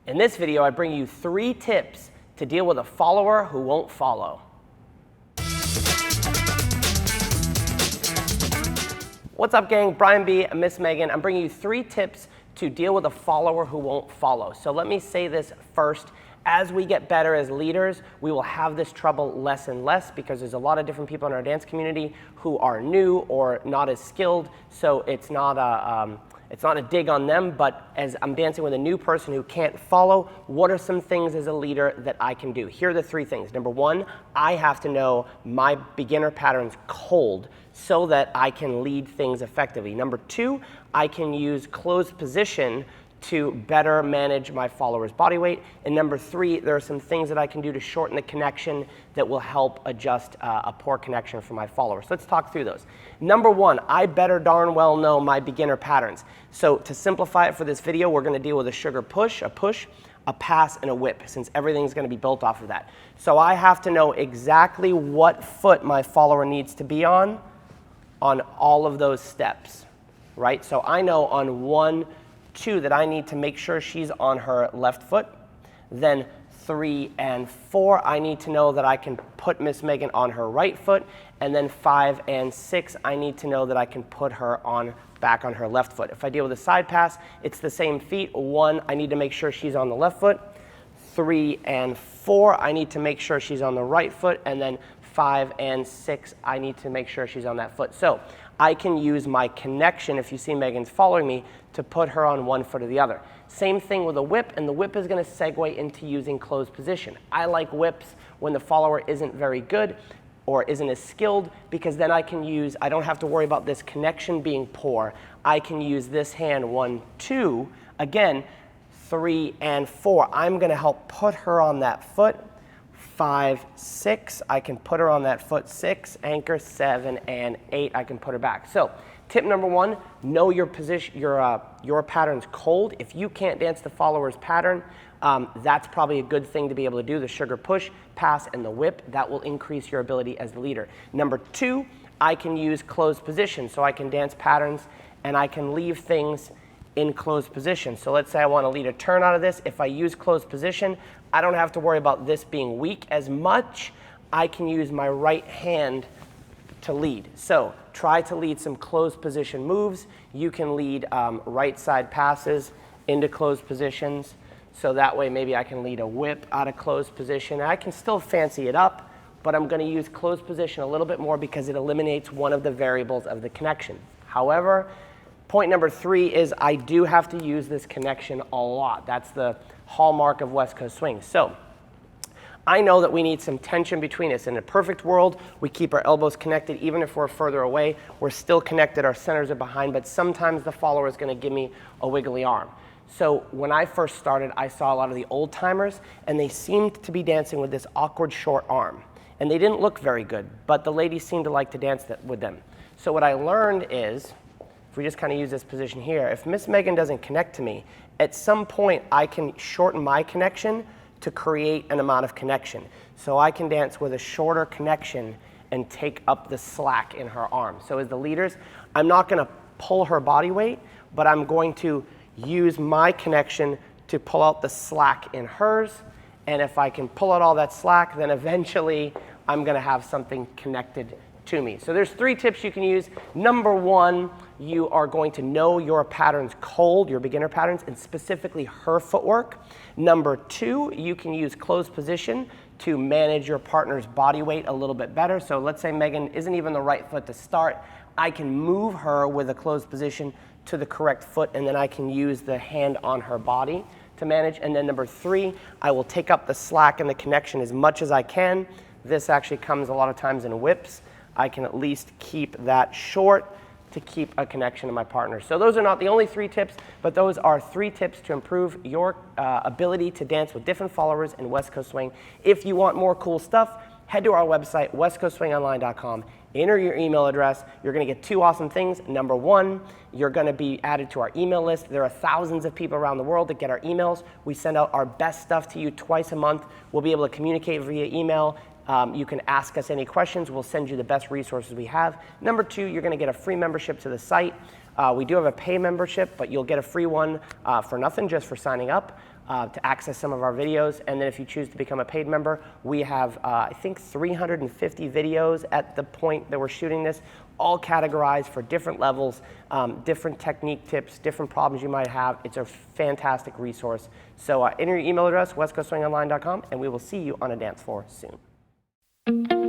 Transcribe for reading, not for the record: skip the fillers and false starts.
In this video, I bring you 3 tips to deal with a follower who won't follow. What's up, gang? Brian B. and Miss Megan. I'm bringing you 3 tips to deal with a follower who won't follow. So let me say this first. As we get better as leaders, we will have this trouble less and less because there's a lot of different people in our dance community who are new or not as skilled. So it's not a dig on them, but as I'm dancing with a new person who can't follow, what are some things as a leader that I can do? Here are the 3 things. Number 1, I have to know my beginner patterns cold so that I can lead things effectively. Number 2, I can use closed position to better manage my followers' body weight. And number 3, there are some things that I can do to shorten the connection that will help adjust a poor connection for my followers. Let's talk through those. Number 1, I better darn well know my beginner patterns. So to simplify it for this video, we're gonna deal with a sugar push, a pass, and a whip, since everything's gonna be built off of that. So I have to know exactly what foot my follower needs to be on all of those steps, right? So I know on 1, 2 that I need to make sure she's on her left foot. Then 3 and 4, I need to know that I can put Miss Megan on her right foot. And then 5 and 6, I need to know that I can put her back on her left foot. If I deal with a side pass, it's the same feet. 1, I need to make sure she's on the left foot. 3 and 4, I need to make sure she's on the right foot. And then 5 and 6, I need to make sure she's on that foot. So I can use my connection, if you see Megan's following me, to put her on one foot or the other. Same thing with a whip, and the whip is going to segue into using closed position. I like whips when the follower isn't very good or isn't as skilled, because then I don't have to worry about this connection being poor. I can use this hand 1, 2, again, 3 and 4. I'm going to help put her on that foot. 5, 6, I can put her on that foot. 6, anchor, 7, and 8, I can put her back. So tip number 1, know your position, your pattern's cold. If you can't dance the follower's pattern, that's probably a good thing to be able to do, the sugar push, pass, and the whip. That will increase your ability as the leader. Number 2, I can use closed position, so I can dance patterns and I can leave things in closed position. So let's say I want to lead a turn out of this. If I use closed position, I don't have to worry about this being weak as much. I can use my right hand to lead. So try to lead some closed position moves. You can lead right side passes into closed positions. So that way maybe I can lead a whip out of closed position. I can still fancy it up, but I'm going to use closed position a little bit more because it eliminates one of the variables of the connection. However, point number 3 is I do have to use this connection a lot. That's the hallmark of West Coast swing. So I know that we need some tension between us. In a perfect world, we keep our elbows connected. Even if we're further away, we're still connected. Our centers are behind, but sometimes the follower is going to give me a wiggly arm. So when I first started, I saw a lot of the old timers, and they seemed to be dancing with this awkward short arm. And they didn't look very good, but the ladies seemed to like to dance with them. So what I learned is, if we just kind of use this position here, if Miss Megan doesn't connect to me, at some point I can shorten my connection to create an amount of connection. So I can dance with a shorter connection and take up the slack in her arm. So as the leaders, I'm not going to pull her body weight, but I'm going to use my connection to pull out the slack in hers. And if I can pull out all that slack, then eventually I'm going to have something connected to me. So there's 3 tips you can use. Number 1, you are going to know your patterns cold, your beginner patterns, and specifically her footwork. Number 2, you can use closed position to manage your partner's body weight a little bit better. So let's say Megan isn't even the right foot to start. I can move her with a closed position to the correct foot, and then I can use the hand on her body to manage. And then number 3, I will take up the slack and the connection as much as I can. This actually comes a lot of times in whips. I can at least keep that short to keep a connection to my partner. So those are not the only 3 tips, but those are 3 tips to improve your ability to dance with different followers in West Coast Swing. If you want more cool stuff, head to our website, westcoastswingonline.com. Enter your email address. You're going to get 2 awesome things. Number 1, you're going to be added to our email list. There are thousands of people around the world that get our emails. We send out our best stuff to you twice a month. We'll be able to communicate via email. You can ask us any questions. We'll send you the best resources we have. Number 2, you're going to get a free membership to the site. We do have a pay membership, but you'll get a free one for nothing, just for signing up to access some of our videos. And then if you choose to become a paid member, we have, I think, 350 videos at the point that we're shooting this, all categorized for different levels, different technique tips, different problems you might have. It's a fantastic resource. So enter your email address, westcoastswingonline.com, and we will see you on a dance floor soon.